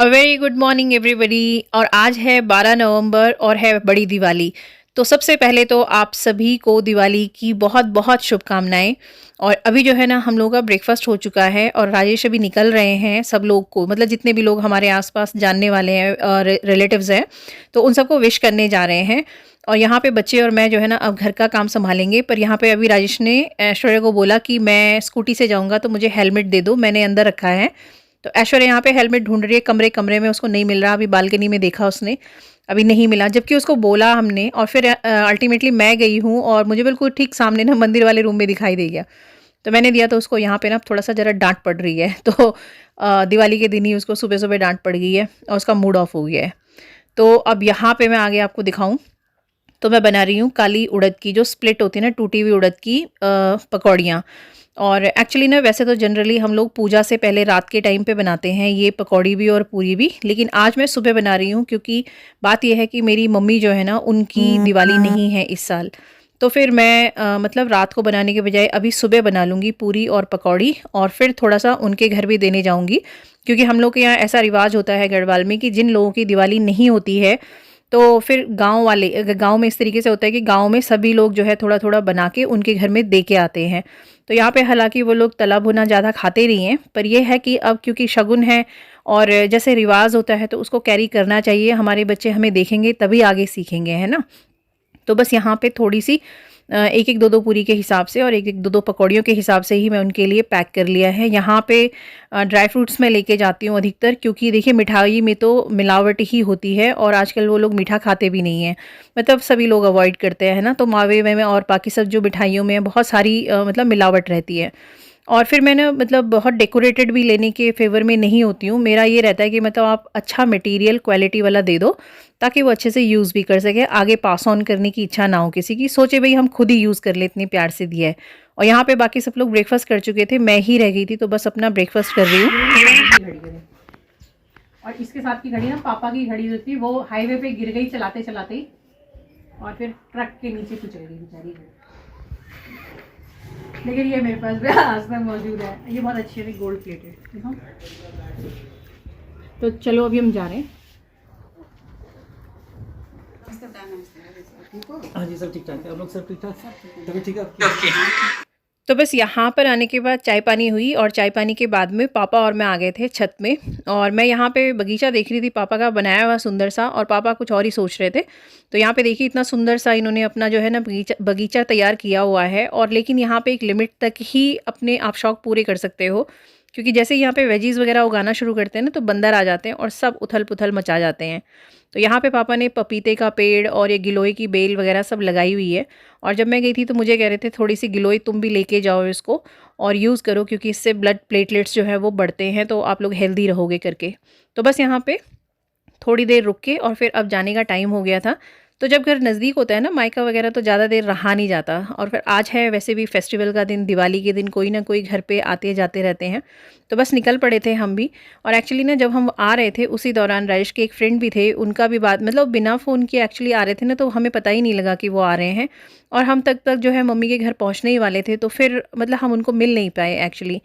A very good morning everybody. और आज है 12 नवंबर और है बड़ी दिवाली। तो सबसे पहले तो आप सभी को दिवाली की बहुत बहुत शुभकामनाएं। और अभी जो है ना हम लोगों का ब्रेकफास्ट हो चुका है और राजेश अभी निकल रहे हैं सब लोग को, मतलब जितने भी लोग हमारे आसपास जानने वाले हैं और रिलेटिव्स हैं, तो उन सबको विश करने जा रहे हैं। और यहाँ पे बच्चे और मैं जो है ना अब घर का काम संभालेंगे। पर यहाँ पे अभी राजेश ने ऐश्वर्या को बोला कि मैं स्कूटी से जाऊँगा तो मुझे हेलमेट दे दो, मैंने अंदर रखा है। तो ऐश्वर्या यहाँ पे हेलमेट ढूंढ रही है, कमरे कमरे में उसको नहीं मिल रहा। अभी बालकनी में देखा उसने, अभी नहीं मिला, जबकि उसको बोला हमने। और फिर अल्टीमेटली मैं गई हूँ और मुझे बिल्कुल ठीक सामने ना मंदिर वाले रूम में दिखाई दे गया। तो मैंने दिया, तो उसको यहाँ पे ना थोड़ा सा ज़रा डांट पड़ रही है। तो दिवाली के दिन ही उसको सुबह सुबह डांट पड़ गई है और उसका मूड ऑफ हो गया है। तो अब यहाँ पे मैं आगे आपको दिखाऊं, तो मैं बना रही हूँ काली उड़द की, जो स्प्लिट होती है ना, टूटी हुई उड़द की पकौड़ियाँ। और एक्चुअली ना वैसे तो जनरली हम लोग पूजा से पहले रात के टाइम पे बनाते हैं ये पकौड़ी भी और पूरी भी, लेकिन आज मैं सुबह बना रही हूँ क्योंकि बात यह है कि मेरी मम्मी जो है ना उनकी दिवाली नहीं है इस साल। तो फिर मैं मतलब रात को बनाने के बजाय अभी सुबह बना लूँगी पूरी और पकौड़ी, और फिर थोड़ा सा उनके घर भी देने जाऊँगी। क्योंकि हम लोग के यहाँ ऐसा रिवाज होता है गढ़वाल में कि जिन लोगों की दिवाली नहीं होती है, तो फिर गाँव में इस तरीके से होता है कि गाँव में सभी लोग जो है थोड़ा-थोड़ा बना के उनके घर में दे के आते हैं। तो यहाँ पे हालाँकि वो लोग तला भुना ज़्यादा खाते नहीं हैं, पर ये है कि अब क्योंकि शगुन है और जैसे रिवाज़ होता है तो उसको कैरी करना चाहिए। हमारे बच्चे हमें देखेंगे तभी आगे सीखेंगे, है ना? तो बस यहाँ पे थोड़ी-सी एक-एक, दो-दो पूरी के हिसाब से और एक-एक, दो-दो पकौड़ियों के हिसाब से ही मैं उनके लिए पैक कर लिया है। यहाँ पे ड्राई फ्रूट्स मैं लेके जाती हूँ अधिकतर, क्योंकि देखिए मिठाई में तो मिलावट ही होती है और आजकल वो लोग मीठा खाते भी नहीं हैं। मतलब सभी लोग अवॉइड करते हैं, है ना? तो मावे में और बाकी सब जो मिठाइयों में बहुत सारी मतलब मिलावट रहती है। और फिर मैं ना मतलब बहुत डेकोरेटेड भी लेने के फ़ेवर में नहीं होती हूँ। मेरा ये रहता है कि मतलब आप अच्छा मटेरियल क्वालिटी वाला दे दो, ताकि वो अच्छे से यूज़ भी कर सकें, आगे पास ऑन करने की इच्छा ना हो किसी की। सोचे भई हम खुद ही यूज़ कर लें, इतने प्यार से दिया है। और यहाँ पे बाकी सब लोग ब्रेकफ़ास्ट कर चुके थे, मैं ही रह गई थी, तो बस अपना ब्रेकफ़ास्ट कर रही हूँ। और इसके साथ की घड़ी ना पापा की घड़ी जो थी वो हाईवे पे गिर गई चलाते-चलाते ही, और फिर ट्रक के नीचे कुचल गई बेचारी। लेकिन ये मेरे पास भी आज तक मौजूद है। ये बहुत अच्छी है, गोल्ड प्लेटेड, देखो। तो चलो अभी हम जा रहे हैं। हाँ जी, सब ठीक ठाक है। आप लोग सब ठीक ठाक? तभी ठीक है। तो बस यहाँ पर आने के बाद चाय पानी हुई, और चाय पानी के बाद में पापा और मैं आ गए थे छत में। और मैं यहाँ पे बगीचा देख रही थी पापा का बनाया हुआ सुंदर सा, और पापा कुछ और ही सोच रहे थे। तो यहाँ पे देखिए इतना सुंदर सा इन्होंने अपना जो है ना बगीचा बगीचा तैयार किया हुआ है। और लेकिन यहाँ पे एक लिमिट तक ही अपने आप शौक पूरे कर सकते हो, क्योंकि जैसे यहाँ पे वेजीज वगैरह उगाना शुरू करते हैं ना, तो बंदर आ जाते हैं और सब उथल पुथल मचा जाते हैं। तो यहाँ पे पापा ने पपीते का पेड़ और ये गिलोय की बेल वगैरह सब लगाई हुई है। और जब मैं गई थी तो मुझे कह रहे थे थोड़ी सी गिलोय तुम भी लेके जाओ इसको और यूज़ करो, क्योंकि इससे ब्लड प्लेटलेट्स जो है वो बढ़ते हैं, तो आप लोग हेल्दी रहोगे करके। तो बस यहाँ पे थोड़ी देर रुक के और फिर अब जाने का टाइम हो गया था। तो जब घर नज़दीक होता है ना मायका वगैरह, तो ज़्यादा देर रहा नहीं जाता। और फिर आज है वैसे भी फेस्टिवल का दिन, दिवाली के दिन कोई ना कोई घर पे आते जाते रहते हैं। तो बस निकल पड़े थे हम भी। और एक्चुअली ना जब हम आ रहे थे उसी दौरान राजेश के एक फ्रेंड भी थे, उनका भी बात मतलब बिना फ़ोन किए एक्चुअली आ रहे थे ना, तो हमें पता ही नहीं लगा कि वो आ रहे हैं। और हम तक जो है मम्मी के घर पहुँचने ही वाले थे, तो फिर मतलब हम उनको मिल नहीं पाए एक्चुअली।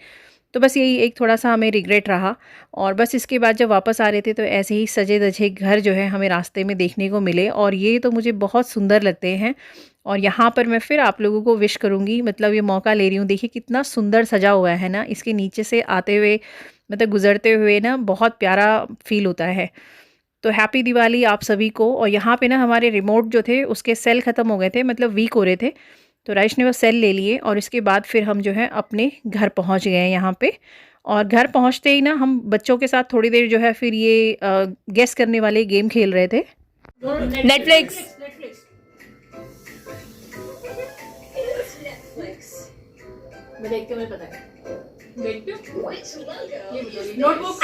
तो बस यही एक थोड़ा-सा हमें रिग्रेट रहा। और बस इसके बाद जब वापस आ रहे थे तो ऐसे ही सजे-धजे घर जो है हमें रास्ते में देखने को मिले, और ये तो मुझे बहुत सुंदर लगते हैं। और यहाँ पर मैं फिर आप लोगों को विश करूँगी, मतलब ये मौका ले रही हूँ, देखिए कितना सुंदर सजा हुआ है ना, इसके नीचे से आते हुए मतलब गुज़रते हुए ना बहुत प्यारा फ़ील होता है। तो हैप्पी दिवाली आप सभी को। और यहाँ पे ना हमारे रिमोट जो थे उसके सेल ख़त्म हो गए थे, मतलब वीक हो रहे थे। तो राजेश ने वो सेल ले लिए और इसके बाद फिर हम जो है अपने घर पहुँच गए हैं यहाँ पे। और घर पहुँचते ही ना हम बच्चों के साथ थोड़ी देर जो है फिर ये गेस करने वाले गेम खेल रहे थे। नेटफ्लिक्स। मैं देखते हुए पता है। नोटबुक।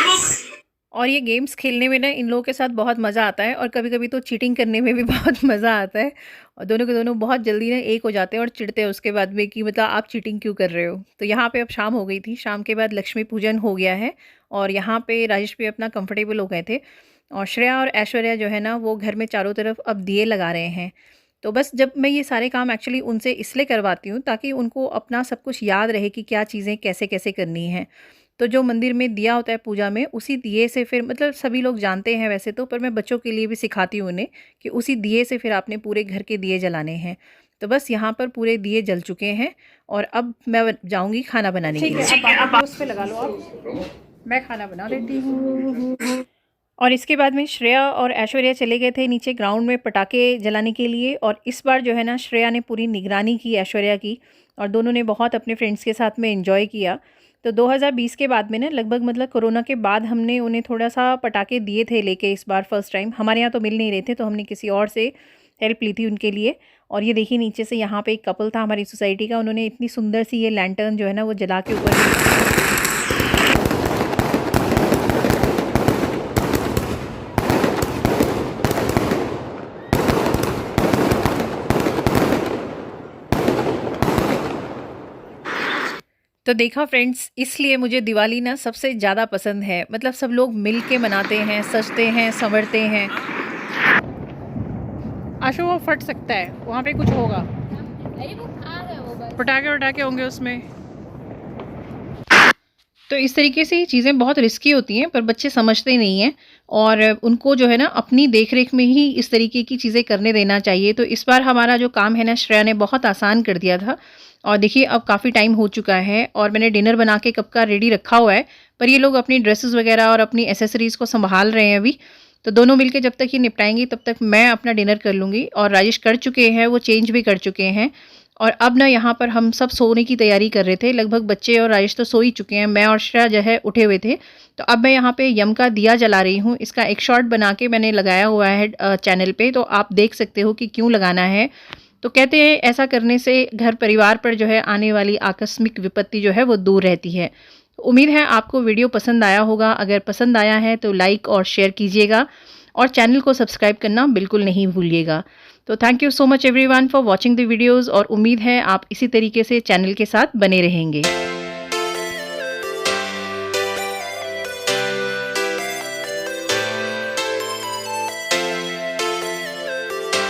और ये गेम्स खेलने में ना इन लोगों के साथ बहुत मज़ा आता है, और कभी-कभी तो चीटिंग करने में भी बहुत मज़ा आता है। और दोनों के दोनों बहुत जल्दी ना एक हो जाते हैं और चिढ़ते हैं उसके बाद में कि मतलब आप चीटिंग क्यों कर रहे हो। तो यहाँ पे अब शाम हो गई थी, शाम के बाद लक्ष्मी पूजन हो गया है। और यहाँ पे राजेश भी अपना कंफर्टेबल हो गए थे। और श्रेया और ऐश्वर्या जो है ना वो घर में चारों तरफ अब दिए लगा रहे हैं। तो बस जब मैं ये सारे काम एक्चुअली उनसे इसलिए करवाती हूँ ताकि उनको अपना सब कुछ याद रहे कि क्या चीज़ें कैसे-कैसे करनी हैं। तो जो मंदिर में दिया होता है पूजा में, उसी दिए से फिर मतलब सभी लोग जानते हैं वैसे तो, पर मैं बच्चों के लिए भी सिखाती हूँ उन्हें कि उसी दिए से फिर आपने पूरे घर के दिए जलाने हैं। तो बस यहाँ पर पूरे दिए जल चुके हैं और अब मैं जाऊँगी खाना बनाने के लिए। ठीक है, अब उस पे लगा लो आप, मैं खाना बना देती हूँ। और इसके बाद में श्रेया और ऐश्वर्या चले गए थे नीचे ग्राउंड में पटाखे जलाने के लिए। और इस बार जो है ना, श्रेया ने पूरी निगरानी की ऐश्वर्या की, और दोनों ने बहुत अपने फ्रेंड्स के साथ में एंजॉय किया। तो 2020 के बाद में ना, लगभग मतलब कोरोना के बाद हमने उन्हें थोड़ा सा पटाखे दिए थे लेके, इस बार फर्स्ट टाइम। हमारे यहाँ तो मिल नहीं रहे थे, तो हमने किसी और से हेल्प ली थी उनके लिए। और ये देखिए नीचे से यहाँ पे एक कपल था हमारी सोसाइटी का, उन्होंने इतनी सुंदर सी ये लैंटर्न जो है ना वो जला के ऊपर। तो देखा फ्रेंड्स, इसलिए मुझे दिवाली ना सबसे ज़्यादा पसंद है। मतलब सब लोग मिल के मनाते हैं, सजते हैं, संवरते हैं। आशु वो फट सकता है, वहाँ पे कुछ होगा, पटाखे वटाखे होंगे उसमें। तो इस तरीके से ये चीज़ें बहुत रिस्की होती हैं, पर बच्चे समझते नहीं हैं और उनको जो है ना अपनी देख रेख में ही इस तरीके की चीज़ें करने देना चाहिए। तो इस बार हमारा जो काम है ना, श्रेया ने बहुत आसान कर दिया था। और देखिए अब काफ़ी टाइम हो चुका है और मैंने डिनर बना के कब का रेडी रखा हुआ है, पर ये लोग अपनी ड्रेसेस वगैरह और अपनी एसेसरीज़ को संभाल रहे हैं अभी। तो दोनों मिलके जब तक ये निपटाएंगी तब तक मैं अपना डिनर कर लूँगी। और राजेश कर चुके हैं, वो चेंज भी कर चुके हैं। और अब ना यहाँ पर हम सब सोने की तैयारी कर रहे थे। लगभग बच्चे और राजेश तो सो ही चुके हैं, मैं और श्रेया जो है उठे हुए थे। तो अब मैं यहाँ पे यम का दिया जला रही हूँ। इसका एक शॉर्ट बना के मैंने लगाया हुआ है चैनल पे, तो आप देख सकते हो कि क्यों लगाना है। तो कहते हैं ऐसा करने से घर परिवार पर जो है आने वाली आकस्मिक विपत्ति जो है वो दूर रहती है। उम्मीद है आपको वीडियो पसंद आया होगा। अगर पसंद आया है तो लाइक और शेयर कीजिएगा और चैनल को सब्सक्राइब करना बिल्कुल नहीं भूलिएगा। तो thank you so much everyone for watching the videos, और उम्मीद है आप इसी तरीके से चैनल के साथ बने रहेंगे।